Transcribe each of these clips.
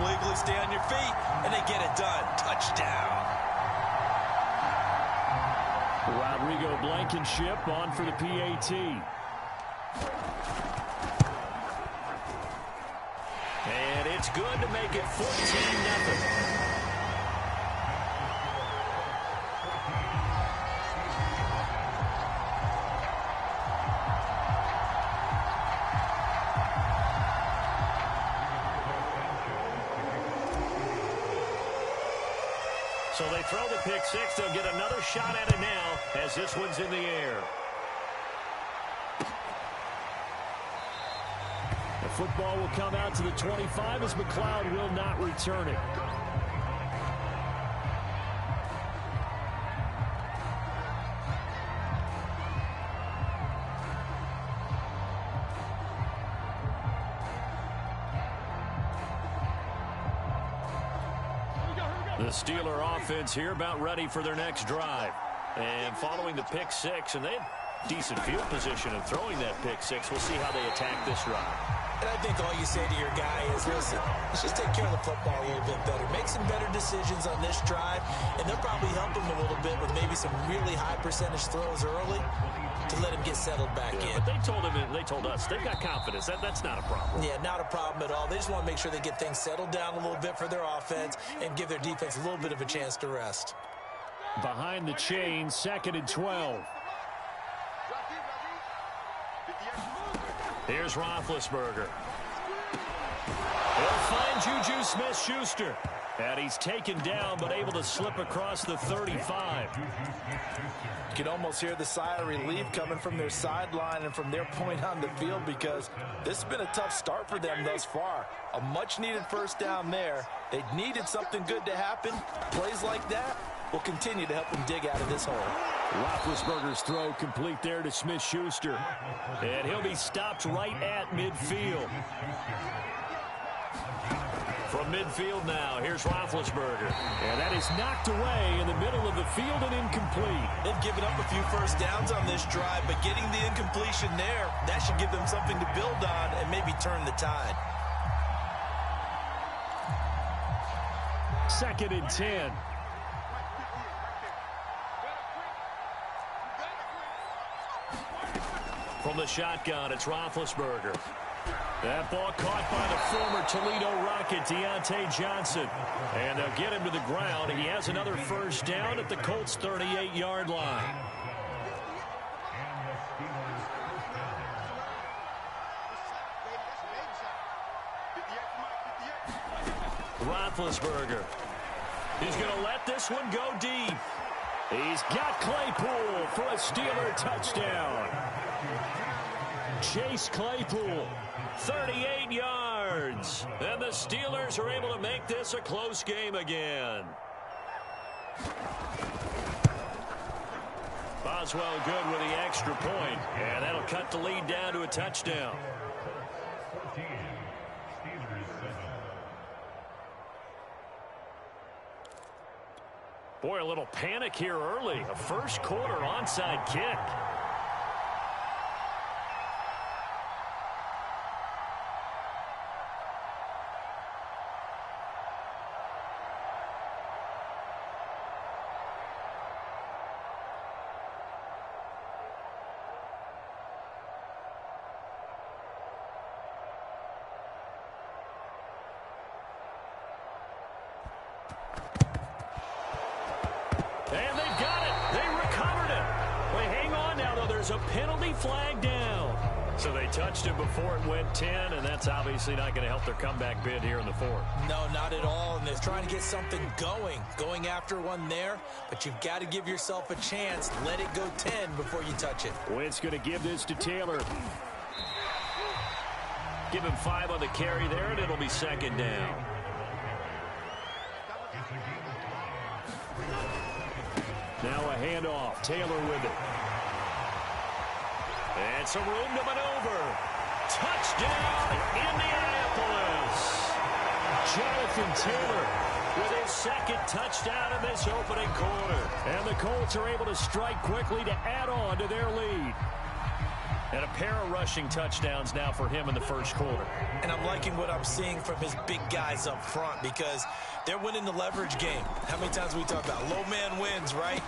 illegally, stay on your feet, and they get it done. Touchdown. Rodrigo Blankenship on for the PAT. And it's good to make it 14-0. So they throw the pick six. They'll get another shot at it now as this one's in the air. The football will come out to the 25 as McLeod will not return it. The Steeler offense here about ready for their next drive. And following the pick six, and they have decent field position of throwing that pick six. We'll see how they attack this drive. And I think all you say to your guy is, listen, let's just take care of the football a little bit better. Make some better decisions on this drive, and they'll probably help him a little bit with maybe some really high percentage throws early to let him get settled back in. But they told him, and they told us, they've got confidence. That's not a problem. Yeah, not a problem at all. They just want to make sure they get things settled down a little bit for their offense and give their defense a little bit of a chance to rest. Behind the chain, 2nd and 12. Here's Roethlisberger. He'll find Juju Smith-Schuster. And he's taken down, but able to slip across the 35. You can almost hear the sigh of relief coming from their sideline and from their point on the field, because this has been a tough start for them thus far. A much-needed first down there. They needed something good to happen. Plays like that will continue to help them dig out of this hole. Roethlisberger's throw complete there to Smith-Schuster. And he'll be stopped right at midfield. From midfield now, here's Roethlisberger. And that is knocked away in the middle of the field and incomplete. They've given up a few first downs on this drive, but getting the incompletion there, that should give them something to build on and maybe turn the tide. 2nd and 10. From the shotgun, it's Roethlisberger. That ball caught by the former Toledo Rocket, Deontay Johnson. And they'll get him to the ground. He has another first down at the Colts' 38-yard line. Roethlisberger. He's going to let this one go deep. He's got Claypool for a Steeler touchdown. Chase Claypool, 38 yards. And the Steelers are able to make this a close game again. Boswell good with the extra point, and that'll cut the lead down to a touchdown. Boy, a little panic here early. A first quarter onside kick. And they've got it. They recovered it. They hang on now, though. There's a penalty flag down. So they touched it before it went 10, and that's obviously not going to help their comeback bid here in the fourth. No, not at all. And they're trying to get something going after one there. But you've got to give yourself a chance. Let it go 10 before you touch it. Wentz going to give this to Taylor. Give him 5 on the carry there, and it'll be 2nd down. Now a handoff. Taylor with it. And some room to maneuver. Touchdown, Indianapolis. Jonathan Taylor with his 2nd touchdown in this opening quarter. And the Colts are able to strike quickly to add on to their lead. And a pair of rushing touchdowns now for him in the first quarter. And I'm liking what I'm seeing from his big guys up front because they're winning the leverage game. How many times we talk about low man wins, right?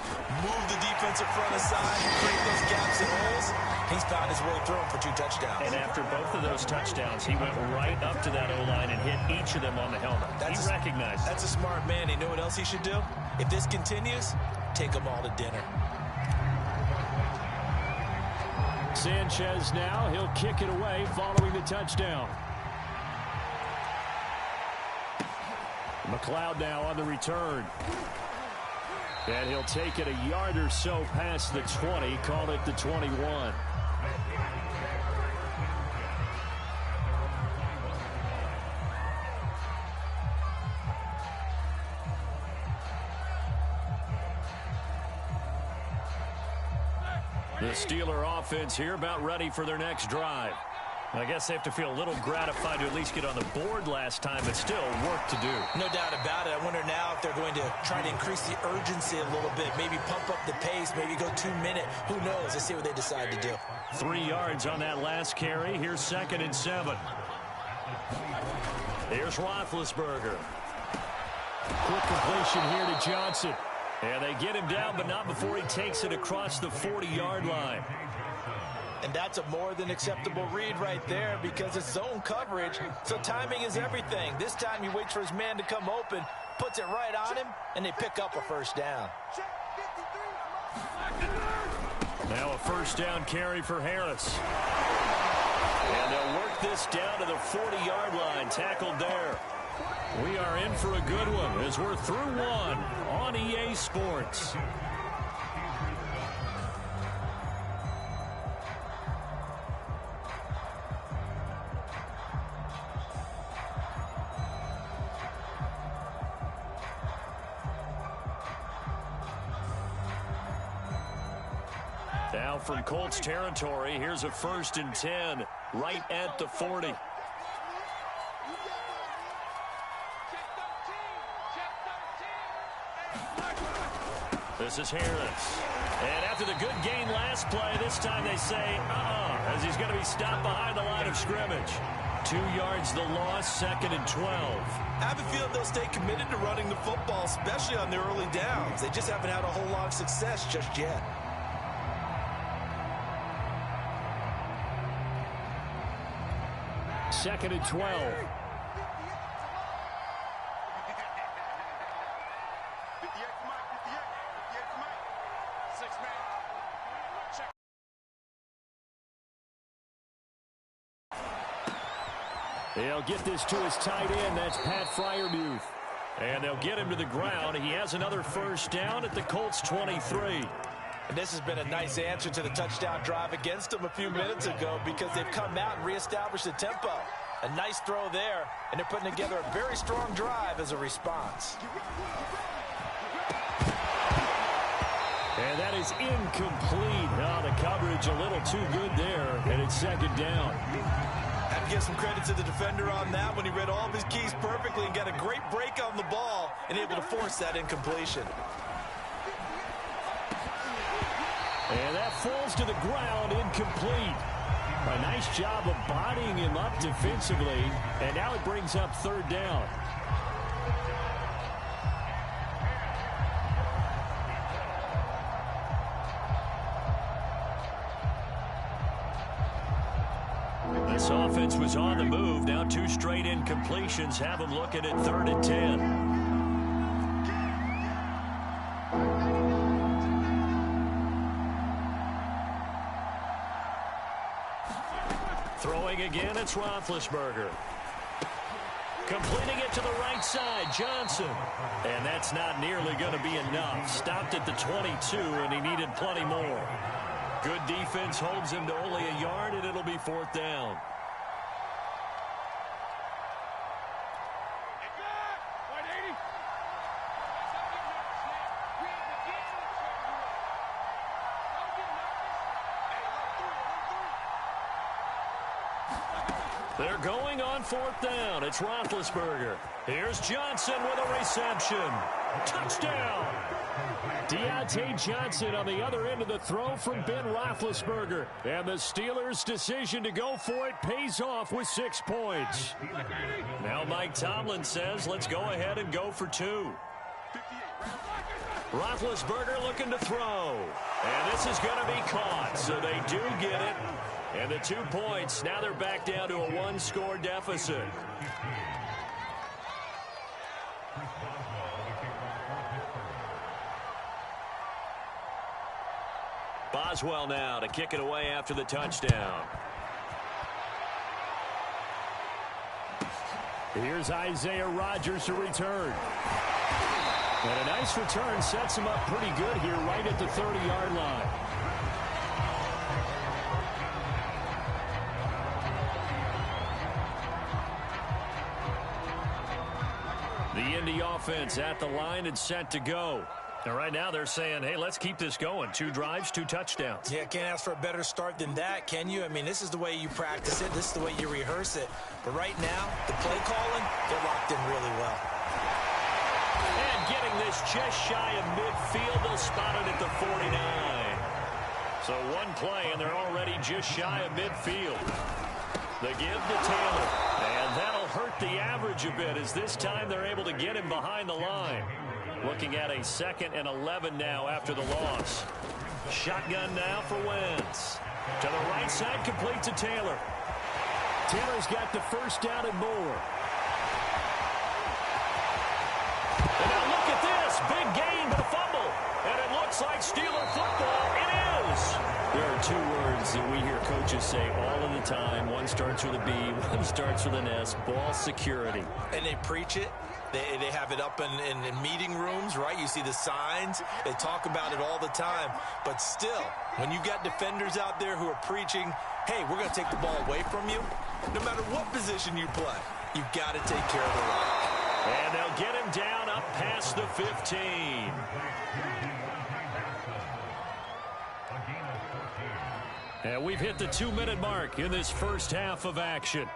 Move the defensive front aside, create those gaps and holes. He's found his way through them for 2 touchdowns. And after both of those touchdowns, he went right up to that O-line and hit each of them on the helmet. He recognized it. That's a smart man. You know what else he should do? If this continues, take them all to dinner. Sanchez now, he'll kick it away following the touchdown. McLeod now on the return. And he'll take it a yard or so past the 20, call it the 21. The Steeler offense here about ready for their next drive. I guess they have to feel a little gratified to at least get on the board last time, but still work to do. No doubt about it. I wonder now if they're going to try to increase the urgency a little bit, maybe pump up the pace, maybe go 2-minute. Who knows? Let's see what they decide to do. 3 yards on that last carry. Here's 2nd and 7. Here's Roethlisberger. Quick completion here to Johnson. And they get him down, but not before he takes it across the 40-yard line. And that's a more than acceptable read right there because it's zone coverage, so timing is everything. This time he waits for his man to come open, puts it right on him, and they pick up a first down. Now a first down carry for Harris. And they'll work this down to the 40-yard line, tackled there. We are in for a good one as we're through one on EA Sports. Now from Colts territory, here's a 1st and 10 right at the 40. This is Harris. And after the good gain last play, this time they say, as he's going to be stopped behind the line of scrimmage. 2 yards the loss, 2nd and 12. I have a feeling they'll stay committed to running the football, especially on their early downs. They just haven't had a whole lot of success just yet. Second and 12. They'll get this to his tight end. That's Pat Freiermuth. And they'll get him to the ground. He has another first down at the Colts 23. And this has been a nice answer to the touchdown drive against them a few minutes ago because they've come out and reestablished the tempo. A nice throw there, and they're putting together a very strong drive as a response. And that is incomplete. Oh, the coverage a little too good there, and it's 2nd down. I have to give some credit to the defender on that when he read all of his keys perfectly and got a great break on the ball and able to force that incompletion. And that falls to the ground, incomplete. A nice job of bodying him up defensively, and now it brings up 3rd down. This offense was on the move. Now 2 straight incompletions have them looking at 3rd and 10. Throwing again, it's Roethlisberger. Completing it to the right side, Johnson. And that's not nearly going to be enough. Stopped at the 22, and he needed plenty more. Good defense holds him to only a yard, and it'll be 4th down. They're going on 4th down. It's Roethlisberger. Here's Johnson with a reception. Touchdown! Deontay Johnson on the other end of the throw from Ben Roethlisberger. And the Steelers' decision to go for it pays off with 6 points. Now Mike Tomlin says, let's go ahead and go for 2. Roethlisberger looking to throw. And this is going to be caught, so they do get it. And the 2 points, now they're back down to a 1-score deficit. Boswell now to kick it away after the touchdown. Here's Isaiah Rodgers to return. And a nice return sets him up pretty good here right at the 30-yard line. The Indy offense at the line and set to go. And right now they're saying, hey, let's keep this going. 2 drives, 2 touchdowns. Yeah, can't ask for a better start than that, can you? I mean, this is the way you practice it. This is the way you rehearse it. But right now, the play calling, they're locked in really well. And getting this just shy of midfield, they'll spot it at the 49. So 1 play, and they're already just shy of midfield. The give to Taylor. And that'll hurt the average a bit as this time they're able to get him behind the line. Looking at a 2nd and 11 now after the loss. Shotgun now for Wentz. To the right side, complete to Taylor. Taylor's got the 1st down and more. And now look at this. Big gain, but a fumble. And it looks like Steeler football. It is. There are 2 words that we hear coaches say all of the time. One starts with a B, one starts with an S. Ball security. And they preach it. They have it up in meeting rooms, right? You see the signs. They talk about it all the time. But still, when you got defenders out there who are preaching, hey, we're going to take the ball away from you, no matter what position you play, you've got to take care of the rock. And they'll get him down up past the 15. And we've hit the 2-minute mark in this first half of action.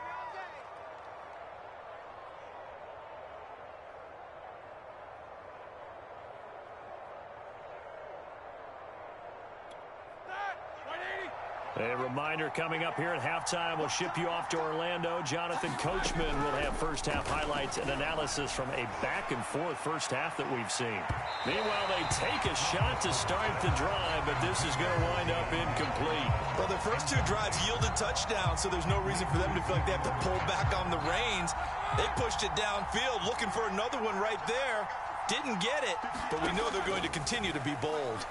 A reminder coming up here at halftime, we'll ship you off to Orlando. Jonathan Coachman will have first-half highlights and analysis from a back-and-forth first half that we've seen. Meanwhile, they take a shot to start the drive, but this is going to wind up incomplete. Well, their first 2 drives yielded touchdowns, so there's no reason for them to feel like they have to pull back on the reins. They pushed it downfield, looking for another one right there. Didn't get it, but we know they're going to continue to be bold.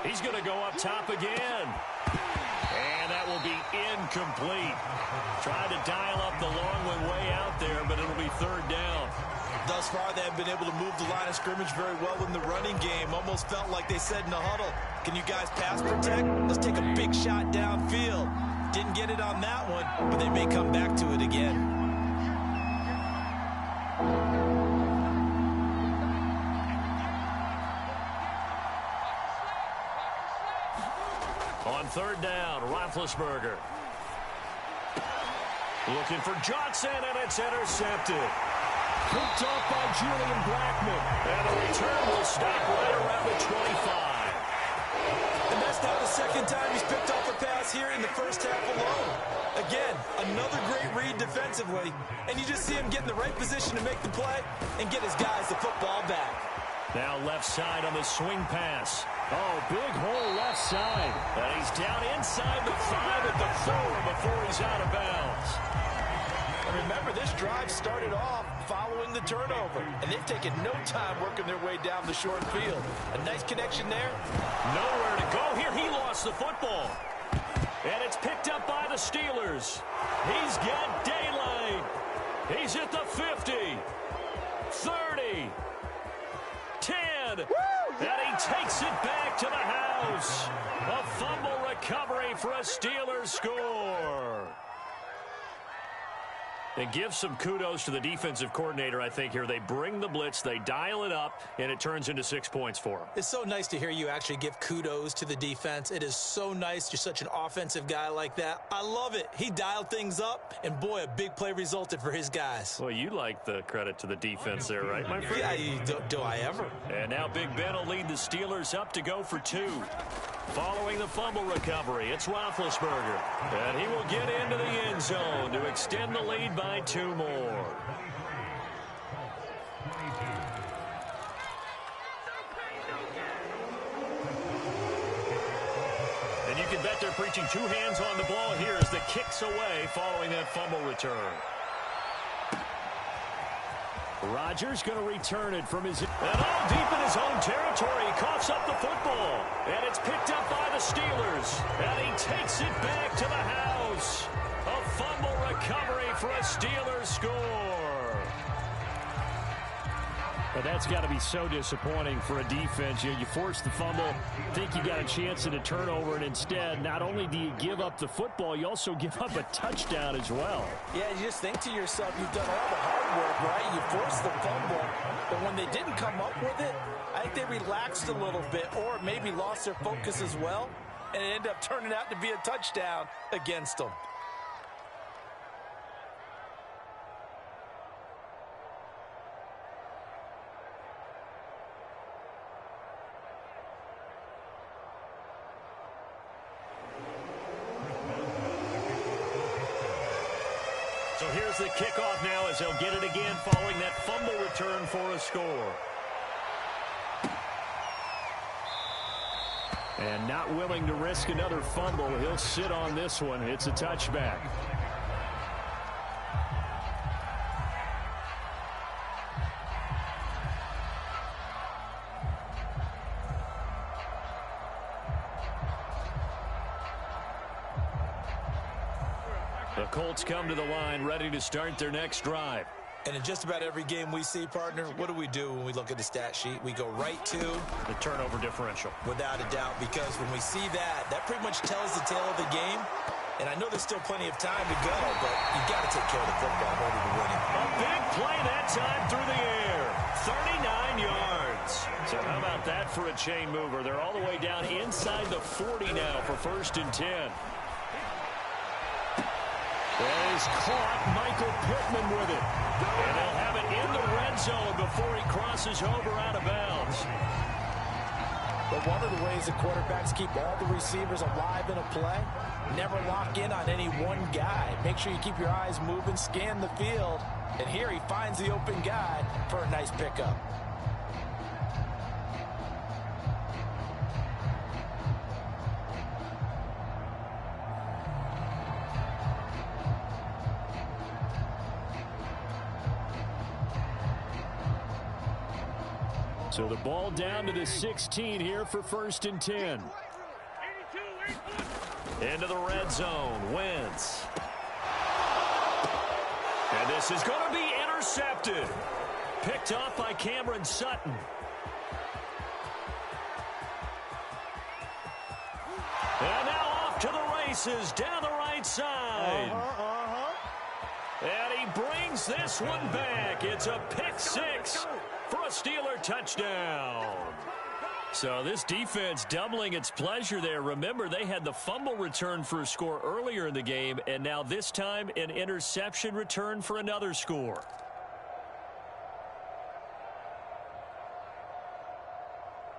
He's going to go up top again. And that will be incomplete. Tried to dial up the long one way out there, but it'll be 3rd down. Thus far, they have been able to move the line of scrimmage very well in the running game. Almost felt like they said in the huddle, can you guys pass protect? Let's take a big shot downfield. Didn't get it on that one, but they may come back to it again. On 3rd down, Roethlisberger. Looking for Johnson, and it's intercepted. Picked off by Julian Blackmon. And the return will stop right around the 25. And that's not the 2nd time he's picked off a pass here in the first half alone. Again, another great read defensively. And you just see him get in the right position to make the play and get his guys the football back. Now left side on the swing pass. Oh, big hole left side. And he's down inside the 5 at the 4 before he's out of bounds. And remember, this drive started off following the turnover. And they've taken no time working their way down the short field. A nice connection there. Nowhere to go here. He lost the football. And it's picked up by the Steelers. He's got daylight. He's at the 50. 30. 10. Woo! And he takes it back to the house. A fumble recovery for a Steelers score. And give some kudos to the defensive coordinator, I think, here. They bring the blitz, they dial it up, and it turns into 6 points for them. It's so nice to hear you actually give kudos to the defense. It is so nice. You're such an offensive guy like that. I love it. He dialed things up, and, boy, a big play resulted for his guys. Well, you like the credit to the defense there, right, my friend? Yeah, do I ever? And now Big Ben will lead the Steelers up to go for 2. Following the fumble recovery, it's Roethlisberger. And he will get into the end zone to extend the lead by 2 more. And you can bet they're preaching 2 hands on the ball here as the kick's away following that fumble return. Rodgers going to return it from his... And all deep in his own territory. He coughs up the football. And it's picked up by the Steelers. And he takes it back to the house. A fumble recovery for a Steelers score. But that's got to be so disappointing for a defense. You force the fumble, think you got a chance at a turnover, and instead, not only do you give up the football, you also give up a touchdown as well. Yeah, you just think to yourself, you've done all the hard work, right? You forced the fumble, but when they didn't come up with it, I think they relaxed a little bit or maybe lost their focus as well, and it ended up turning out to be a touchdown against them. So here's the kickoff now as they'll get it again following that fumble return for a score. And not willing to risk another fumble. He'll sit on this one. It's a touchback. The Colts come to the line ready to start their next drive. And in just about every game we see, partner, what do when we look at the stat sheet? We go right to the turnover differential. Without a doubt, because when we see that, that pretty much tells the tale of the game. And I know there's still plenty of time to go, but you've got to take care of the football in order to win it. A big play that time through the air. 39 yards. So how about that for a chain mover? They're all the way down inside the 40 now for 1st and 10. He's caught Michael Pittman with it. And they'll have it in the red zone before he crosses over out of bounds. But one of the ways the quarterbacks keep all the receivers alive in a play, never lock in on any one guy. Make sure you keep your eyes moving, scan the field. And here he finds the open guy for a nice pickup. So the ball down to the 16 here for 1st and 10. Into the red zone. Wentz. And this is going to be intercepted. Picked off by Cameron Sutton. And now off to the races down the right side. And he brings this one back. It's a pick 6 for a Steeler touchdown. So this defense doubling its pleasure there. Remember, they had the fumble return for a score earlier in the game, and now this time an interception return for another score.